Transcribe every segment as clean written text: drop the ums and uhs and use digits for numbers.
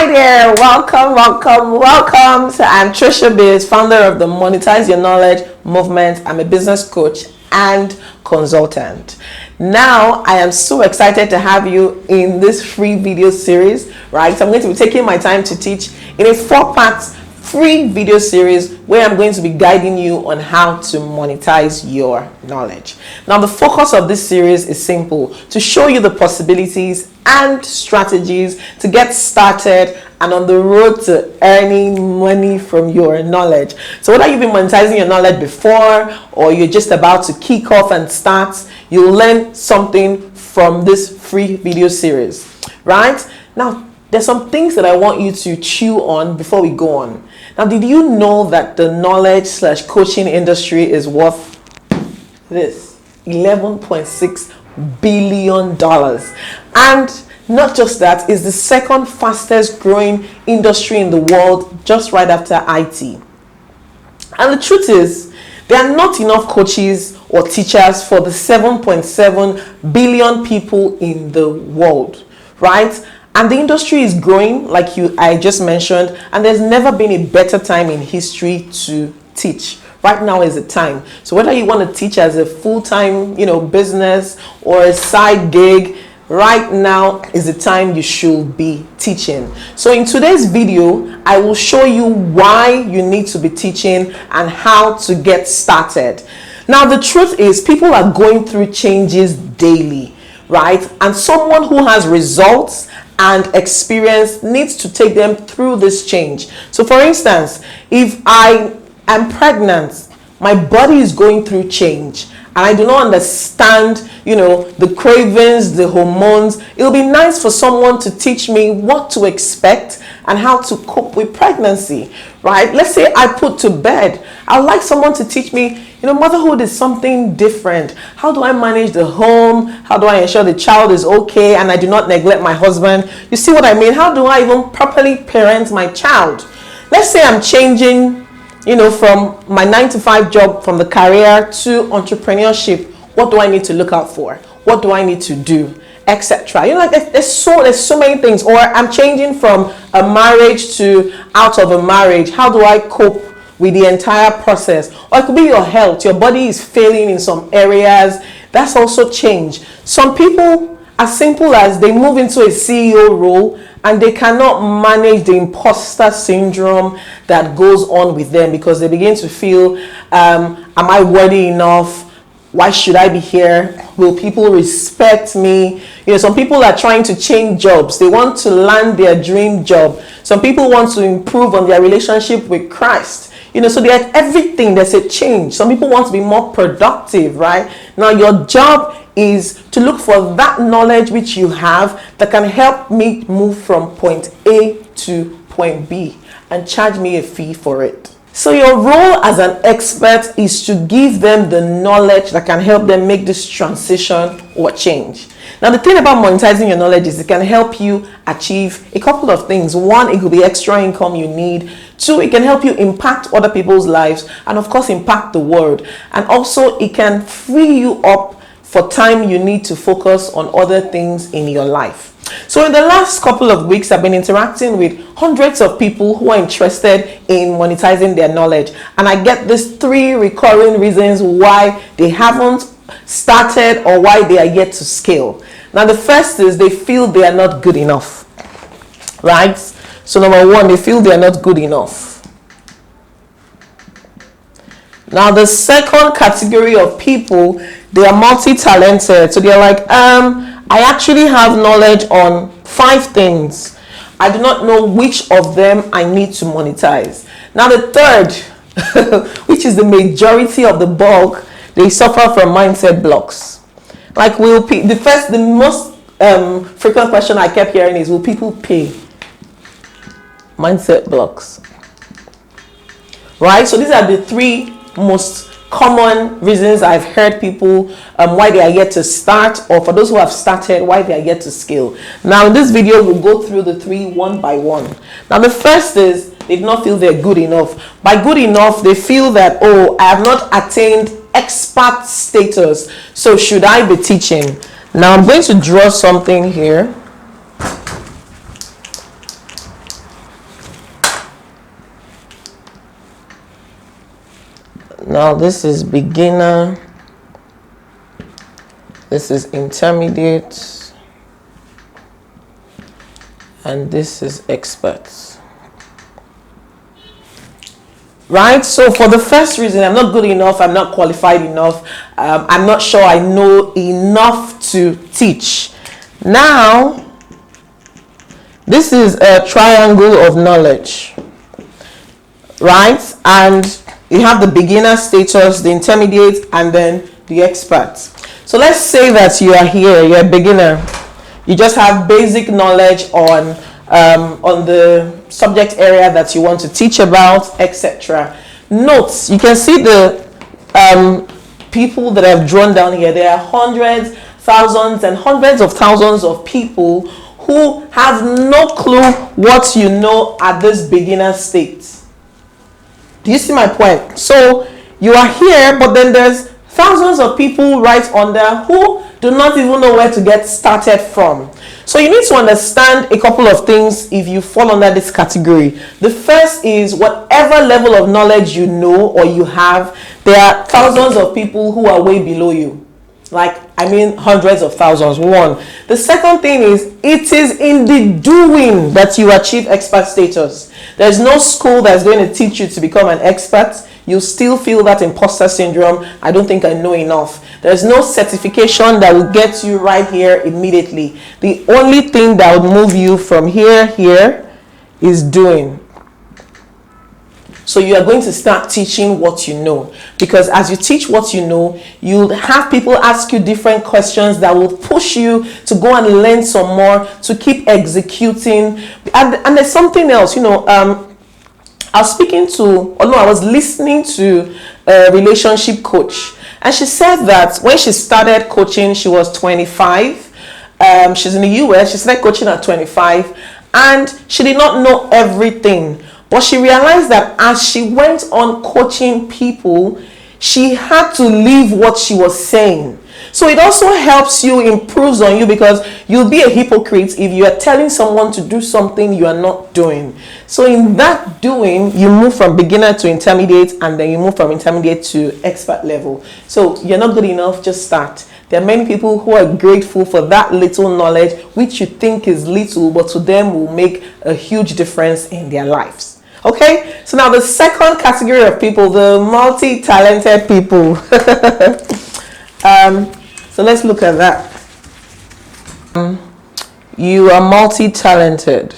Hi there, welcome. So I'm Trisha Biz, founder of the Monetize Your Knowledge movement. I'm a business coach and consultant. Now, I am so excited to have you in this free video series, right? So I'm going to be taking my time to teach in a 4-part free video series where I'm going to be guiding you on how to monetize your knowledge. Now, the focus of this series is simple: to show you the possibilities and strategies to get started and on the road to earning money from your knowledge. So whether you've been monetizing your knowledge before or you're just about to kick off and start, you'll learn something from this free video series, right? Now, there's some things that I want you to chew on before we go on. Now, did you know that the knowledge/coaching industry is worth this $11.6 billion? And not just that, it's the second fastest growing industry in the world, just right after IT. And the truth is, there are not enough coaches or teachers for the 7.7 billion people in the world, right? And the industry is growing, like I just mentioned, and there's never been a better time in history to teach. Right now is the time. So whether you want to teach as a full-time, business or a side gig, right now is the time you should be teaching. So in today's video, I will show you why you need to be teaching and how to get started. Now, the truth is, people are going through changes daily, right? And someone who has results and experience needs to take them through this change. So for instance, if I am pregnant, my body is going through change and I do not understand, the cravings, the hormones. It'll be nice for someone to teach me what to expect and how to cope with pregnancy, right? Let's say I put to bed. I'd like someone to teach me, motherhood is something different. How do I manage the home? How do I ensure the child is okay and I do not neglect my husband? You see what I mean? How do I even properly parent my child? Let's say I'm changing, from my 9-to-5 job, from the career to entrepreneurship. What do I need to look out for? What do I need to do? Etc. There's so many things. Or I'm changing from a marriage to out of a marriage. How do I cope with the entire process? Or it could be your health. Your body is failing in some areas. That's also change. Some people, as simple as they move into a CEO role and they cannot manage the imposter syndrome that goes on with them because they begin to feel, am I worthy enough? Why should I be here? Will people respect me? Some people are trying to change jobs. They want to land their dream job. Some people want to improve on their relationship with Christ. So there's everything. There's a change. Some people want to be more productive, right? Now, your job is to look for that knowledge which you have that can help me move from point A to point B and charge me a fee for it. So your role as an expert is to give them the knowledge that can help them make this transition or change. Now, the thing about monetizing your knowledge is it can help you achieve a couple of things. One, it could be extra income you need. Two, it can help you impact other people's lives and, of course, impact the world. And also, it can free you up for time you need to focus on other things in your life. So in the last couple of weeks, I've been interacting with hundreds of people who are interested in monetizing their knowledge. And I get these 3 recurring reasons why they haven't started or why they are yet to scale. Now, the first is they feel they are not good enough, right? So number 1, they feel they are not good enough. Now, the second category of people, they are multi-talented. So they're like, I actually have knowledge on 5 things. I do not know which of them I need to monetize. Now, the third, which is the majority of the bulk, they suffer from mindset blocks. Like, the most frequent question I kept hearing is, will people pay? Mindset blocks. Right? So these are the 3 most common reasons I've heard people why they are yet to start, or for those who have started, why they are yet to scale. Now, in this video, we'll go through the 3 one by one. Now, the first is they do not feel they're good enough. By good enough, they feel that, I have not attained expert status, so should I be teaching? Now, I'm going to draw something here. Now this is beginner, this is intermediate, and this is expert. Right? So for the first reason, I'm not good enough, I'm not qualified enough, I'm not sure I know enough to teach. Now, this is a triangle of knowledge, right? And you have the beginner status, the intermediate, and then the expert. So let's say that you are here, you're a beginner. You just have basic knowledge on the subject area that you want to teach about, etc. Notes, you can see the people that I've drawn down here. There are hundreds, thousands, and hundreds of thousands of people who have no clue what you know at this beginner state. Do you see my point? So you are here, but then there's thousands of people right under who do not even know where to get started from. So you need to understand a couple of things if you fall under this category. The first is whatever level of knowledge you know or you have, there are thousands of people who are way below you. Like, I mean, hundreds of thousands. One. The second thing is, it is in the doing that you achieve expert status. There's no school that's going to teach you to become an expert. You still feel that imposter syndrome. I don't think I know enough. There's no certification that will get you right here immediately. The only thing that would move you from here is doing. So you are going to start teaching what you know, because as you teach what you know, you'll have people ask you different questions that will push you to go and learn some more, to keep executing. And there's something else, you know, I was listening to a relationship coach, and she said that when she started coaching, she was 25. She's in the US. She started coaching at 25, and she did not know everything. But she realized that as she went on coaching people, she had to leave what she was saying. So it also helps you, improves on you, because you'll be a hypocrite if you are telling someone to do something you are not doing. So in that doing, you move from beginner to intermediate, and then you move from intermediate to expert level. So you're not good enough, just start. There are many people who are grateful for that little knowledge, which you think is little, but to them will make a huge difference in their lives. Okay, so now the second category of people, the multi-talented people. So let's look at that. You are multi-talented.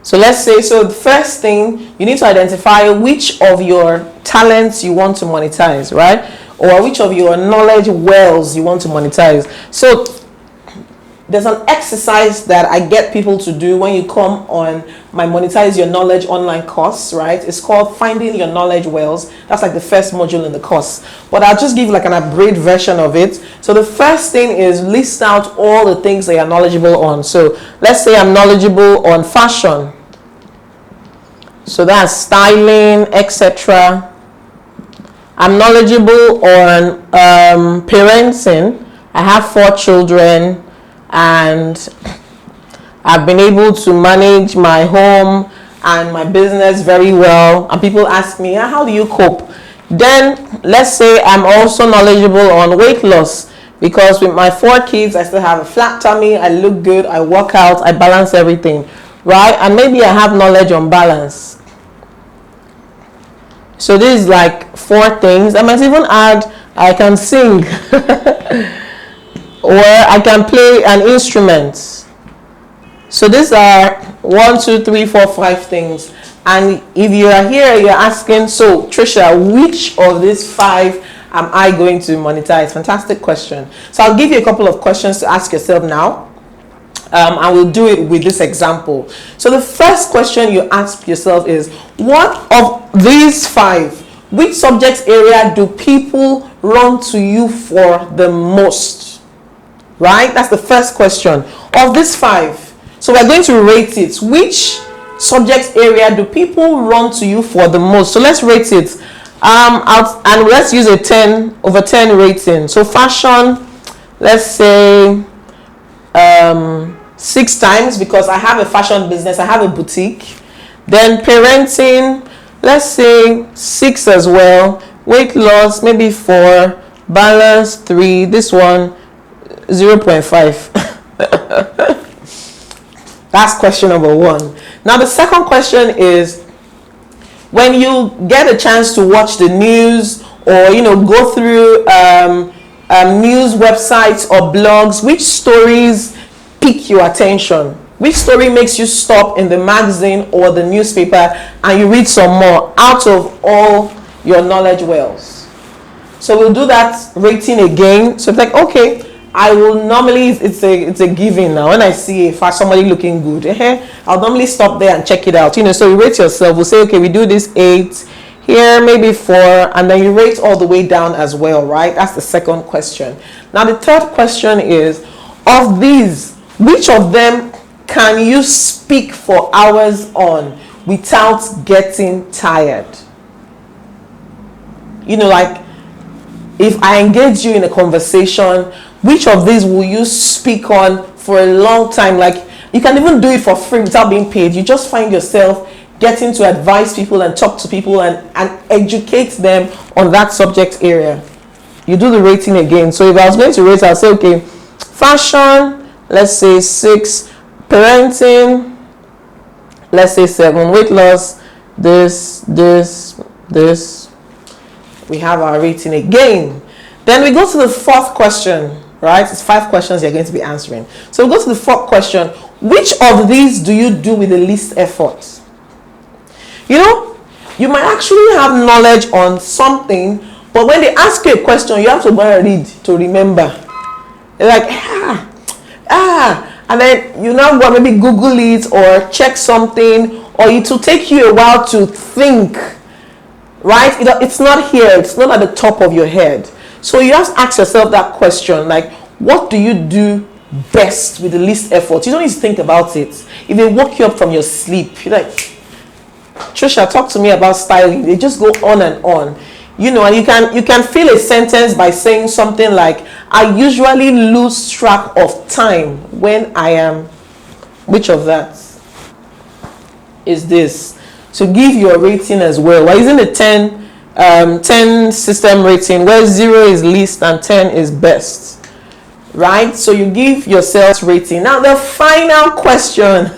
So let's say, so the first thing, you need to identify which of your talents you want to monetize, right? Or which of your knowledge wells you want to monetize. So there's an exercise that I get people to do when you come on my Monetize Your Knowledge online course, right? It's called Finding Your Knowledge Wells. That's like the first module in the course. But I'll just give like an abridged version of it. So the first thing is list out all the things that you're knowledgeable on. So let's say I'm knowledgeable on fashion. So that's styling, etc. I'm knowledgeable on parenting. I have 4 children. And I've been able to manage my home and my business very well. And people ask me, how do you cope? Then let's say I'm also knowledgeable on weight loss, because with my 4 kids, I still have a flat tummy, I look good, I work out, I balance everything, right? And maybe I have knowledge on balance. So this is like 4 things. I might even add, I can sing. Or I can play an instrument. So these are 1, 2, 3, 4, 5 things. And if you are here, you're asking, so Trisha, which of these 5 am I going to monetize? Fantastic question. So I'll give you a couple of questions to ask yourself now. And we'll do it with this example. So the first question you ask yourself is, what of these 5, which subject area do people run to you for the most? Right? That's the first question. Of these 5, so we're going to rate it. Which subject area do people run to you for the most? So let's rate it. And let's use a 10/10 rating. So fashion, let's say 6 times, because I have a fashion business. I have a boutique. Then parenting, Let's say 6 as well. Weight loss, maybe 4. Balance 3. This one, 0.5. That's question number 1. Now the second question is, when you get a chance to watch the news or go through news websites or blogs, which stories pique your attention? Which story makes you stop in the magazine or the newspaper and you read some more out of all your knowledge wells? So we'll do that rating again. So it's like, okay, I will normally, it's a given now. When I see somebody looking good, I'll normally stop there and check it out. So you rate yourself. We'll say, okay, we do this 8, here maybe 4, and then you rate all the way down as well, right? That's the second question. Now the third question is, of these, which of them can you speak for hours on without getting tired? Like, if I engage you in a conversation, which of these will you speak on for a long time? Like, you can even do it for free without being paid. You just find yourself getting to advise people and talk to people and educate them on that subject area. You do the rating again. So if I was going to rate, I'll say, okay, fashion, let's say 6, parenting, let's say 7, weight loss, this. We have our rating again. Then we go to the fourth question, right? It's 5 questions you're going to be answering. So we go to the fourth question. Which of these do you do with the least effort? You might actually have knowledge on something, but when they ask you a question, you have to go and read to remember. You're like, and then you now go maybe Google it or check something, or it will take you a while to think, right? It's not here. It's not at the top of your head. So you have to ask yourself that question, like, what do you do best with the least effort? You don't need to think about it. If they woke you up from your sleep, you're like, Trisha, talk to me about styling. They just go on and on. And you can fill a sentence by saying something like, I usually lose track of time when I am, which of that is this? So give your rating as well. We're using the 10 system rating, where 0 is least and 10 is best, right? So you give yourself rating. Now the final question,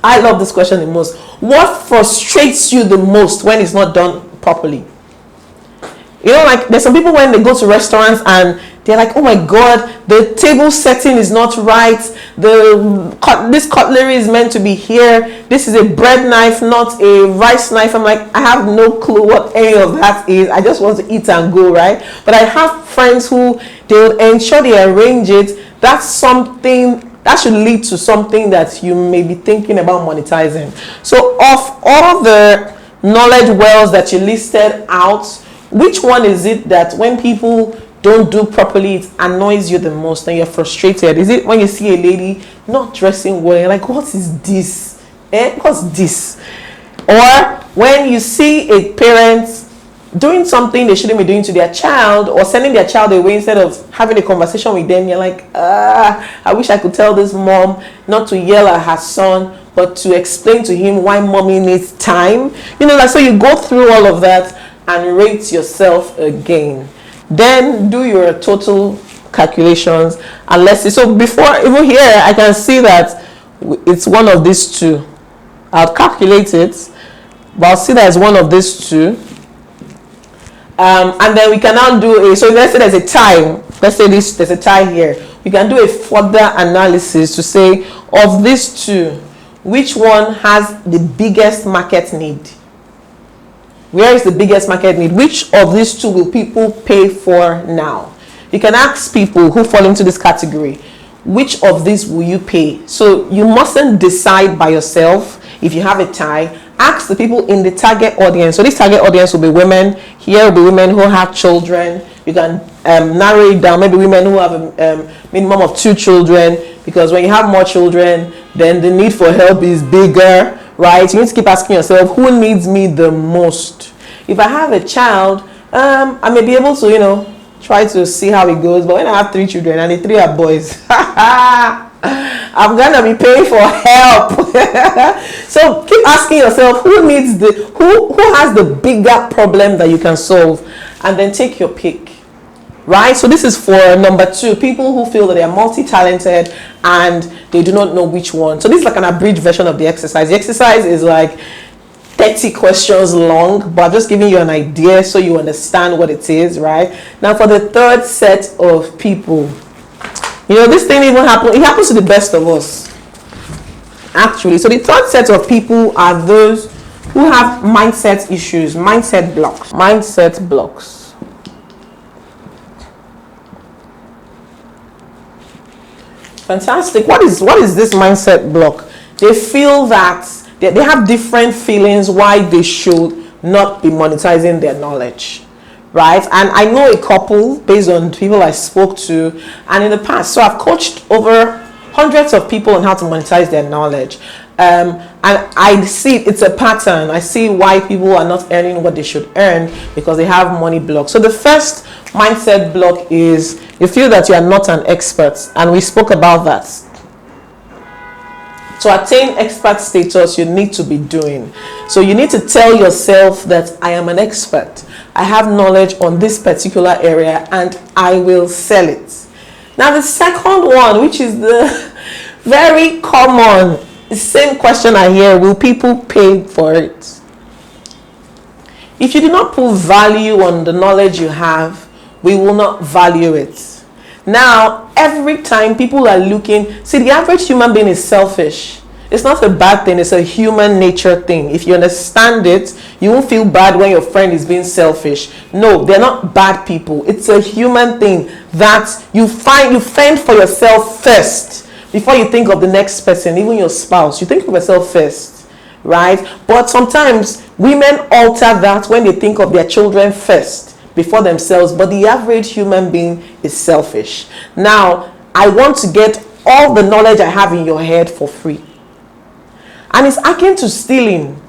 I love this question the most. What frustrates you the most when it's not done properly? Like, there's some people when they go to restaurants and they're like, oh my god, the table setting is not right, this cutlery is meant to be here, this is a bread knife, not a rice knife. I'm like, I have no clue what any of that is. I just want to eat and go, right? But I have friends who they'll ensure they arrange it. That's something that should lead to something that you may be thinking about monetizing. So of all the knowledge wells that you listed out, which one is it that when people don't do properly, it annoys you the most and you're frustrated? Is it when you see a lady not dressing well, you're like, what is this? What's this? Or when you see a parent doing something they shouldn't be doing to their child, or sending their child away instead of having a conversation with them, you're like, I wish I could tell this mom not to yell at her son, but to explain to him why mommy needs time. So you go through all of that and rate yourself again. Then do your total calculations and let's see. So before even here, I can see that it's one of these two. I'll calculate it, but I'll see that it's one of these two. And then we can now do so let's say there's a tie. Let's say there's a tie here. We can do a further analysis to say, of these two, which one has the biggest market need? Where is the biggest market need? Which of these two will people pay for now? You can ask people who fall into this category, which of these will you pay? So you mustn't decide by yourself. If you have a tie, ask the people in the target audience. So this target audience will be women. Here will be women who have children. You can narrow it down. Maybe women who have a minimum of 2 children, because when you have more children, then the need for help is bigger, right? You need to keep asking yourself, who needs me the most? If I have a child, I may be able to, try to see how it goes. But when I have 3 children and the 3 are boys, I'm gonna be paying for help. So keep asking yourself who needs who has the bigger problem that you can solve, and then take your pick. Right? So this is for number 2, people who feel that they are multi-talented and they do not know which one. So this is like an abridged version of the exercise. The exercise is like 30 questions long, but I'm just giving you an idea so you understand what it is, right? Now for the third set of people, this thing even happens, it happens to the best of us, actually. So the third set of people are those who have mindset issues, mindset blocks. Fantastic. What is this mindset block? They feel that they have different feelings why they should not be monetizing their knowledge, right? And I know a couple based on people I spoke to and in the past. So I've coached over hundreds of people on how to monetize their knowledge. And I see it's a pattern. I see why people are not earning what they should earn because they have money blocks. So the first mindset block is you feel that you are not an expert, and we spoke about that. To attain expert status, you need to be doing. So you need to tell yourself that I am an expert. I have knowledge on this particular area and I will sell it. Now the second one, which is the very common, the same question I hear, will people pay for it? If you do not put value on the knowledge you have, we will not value it. Now, every time people are looking, see, the average human being is selfish. It's not a bad thing, it's a human nature thing. If you understand it, you won't feel bad when your friend is being selfish. No, they're not bad people. It's a human thing that you fend for yourself first before you think of the next person, even your spouse. You think of yourself first, right? But sometimes women alter that when they think of their children first before themselves, but the average human being is selfish. Now, I want to get all the knowledge I have in your head for free. And it's akin to stealing.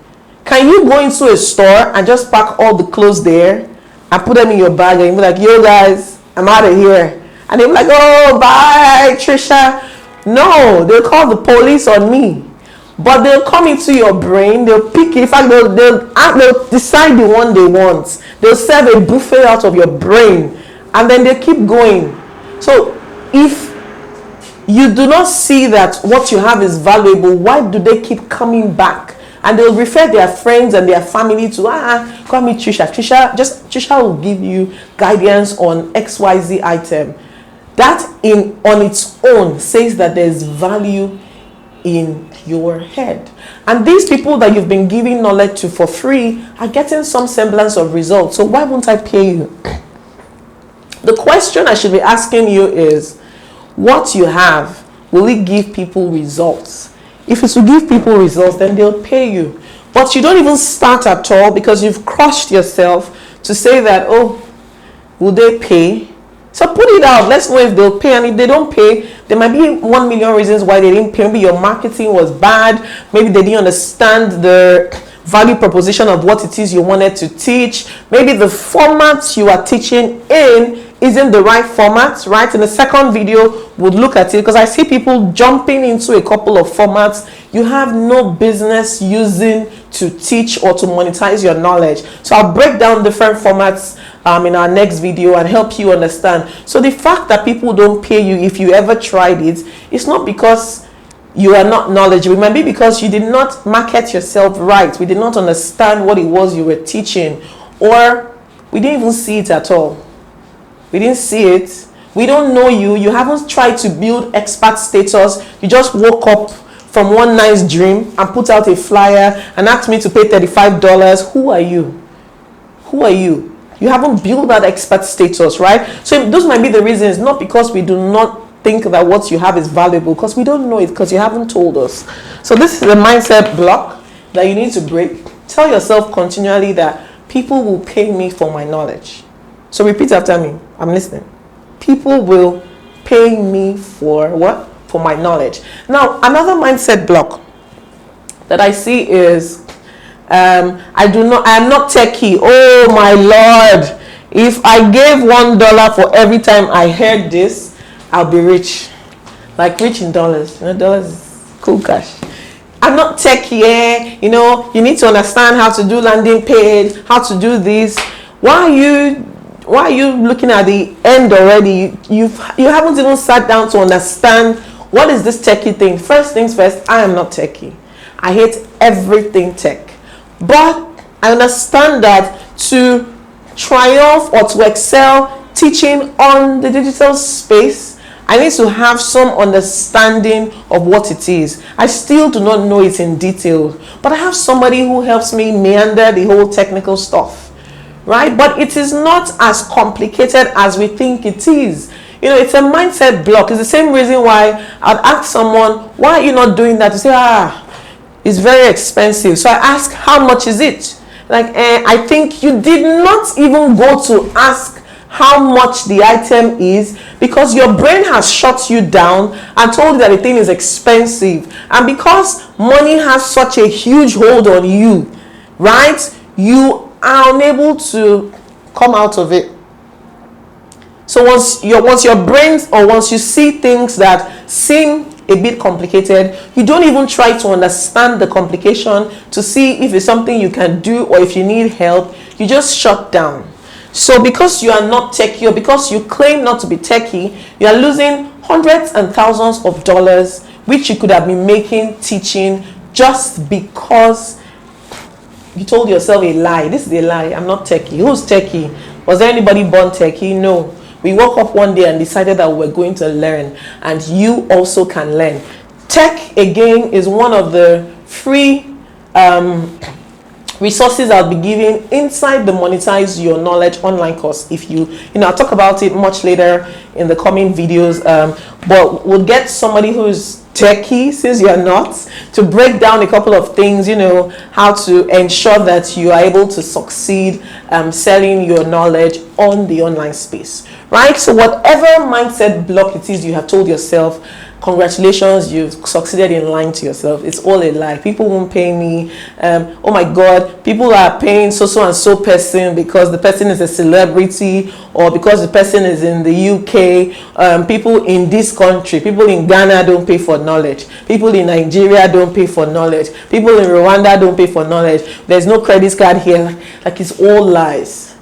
Can you go into a store and just pack all the clothes there and put them in your bag and be like, yo guys, I'm out of here. And they'll be like, oh, bye, Trisha. No, they'll call the police on me. But they'll come into your brain, they'll pick it. In fact, they'll decide the one they want. They'll serve a buffet out of your brain, and then they keep going. So if you do not see that what you have is valuable, why do they keep coming back? And they'll refer their friends and their family to, call me Trisha. Trisha will give you guidance on XYZ item. That on its own says that there's value in your head. And these people that you've been giving knowledge to for free are getting some semblance of results. So why won't I pay you? The question I should be asking you is, what you have, will it give people results? If it's to give people results, then they'll pay you. But you don't even start at all because you've crushed yourself to say that, oh, will they pay? So put it out. Let's know if they'll pay. And if they don't pay, there might be 1 million reasons why they didn't pay. Maybe your marketing was bad. Maybe they didn't understand the value proposition of what it is you wanted to teach. Maybe the format you are teaching in isn't the right format, right? In the second video, we'll look at it because I see people jumping into a couple of formats you have no business using to teach or to monetize your knowledge. So I'll break down different formats in our next video and help you understand. So the fact that people don't pay you if you ever tried it, it's not because you are not knowledgeable. It might be because you did not market yourself right. We did not understand what it was you were teaching, or we didn't even see it at all. We didn't see it. We don't know you. You haven't tried to build expert status. You just woke up from one nice dream and put out a flyer and asked me to pay $35. Who are you? Who are you? You haven't built that expert status, right? So those might be the reasons, not because we do not think that what you have is valuable, because we don't know it, because you haven't told us. So this is a mindset block that you need to break. Tell yourself continually that people will pay me for my knowledge. So repeat after me. I'm listening. People will pay me for what? For my knowledge. Now, another mindset block that I see is I am not techie. Oh my Lord. If I gave $1 for every time I heard this, I'll be rich. like rich in dollars. Dollars is cool cash. I'm not techie, you need to understand how to do landing page, how to do this. Why are you looking at the end already? You haven't even sat down to understand what is this techie thing. First things first, I am not techie. I hate everything tech. But I understand that to triumph or to excel teaching on the digital space, I need to have some understanding of what it is. I still do not know it in detail, but I have somebody who helps me meander the whole technical stuff, right? But it is not as complicated as we think it is. It's a mindset block. It's the same reason why I'd ask someone, why are you not doing that? To say, it's very expensive. So I ask, how much is it? I think you did not even go to ask how much the item is, because your brain has shut you down and told you that the thing is expensive. And because money has such a huge hold on you, right, you are unable to come out of it. So once your brains, or once you see things that seem a bit complicated, you don't even try to understand the complication to see if it's something you can do or if you need help. You just shut down. So because you are not techie, or because you claim not to be techie, you are losing hundreds and thousands of dollars which you could have been making teaching, just because you told yourself a lie. This is a lie. I'm not techie. Who's techie? Was there anybody born techie? No. We woke up one day and decided that we were going to learn, and you also can learn. Tech, again, is one of the free resources I'll be giving inside the Monetize Your Knowledge online course. If I'll talk about it much later in the coming videos, but we'll get somebody who's techie, since you're not, to break down a couple of things, how to ensure that you are able to succeed selling your knowledge on the online space, right? So whatever mindset block it is you have told yourself, congratulations, you've succeeded in lying to yourself. It's all a lie. People won't pay me. Oh my God, people are paying so and so person because the person is a celebrity, or because the person is in the UK. People in this country, people in Ghana don't pay for knowledge. People in Nigeria don't pay for knowledge. People in Rwanda don't pay for knowledge. There's no credit card here. It's all lies.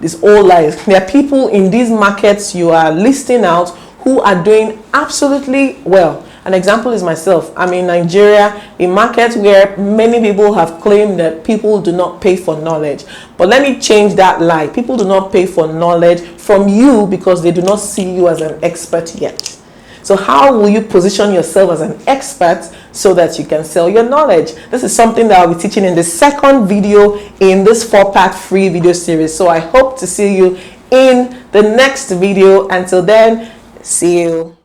It's all lies. There are people in these markets you are listing out who are doing absolutely well. An example is myself. I'm in Nigeria, a market where many people have claimed that people do not pay for knowledge. But let me change that lie. People do not pay for knowledge from you because they do not see you as an expert yet. So how will you position yourself as an expert so that you can sell your knowledge? This is something that I'll be teaching in the second video in this 4-part free video series. So I hope to see you in the next video. Until then, see you.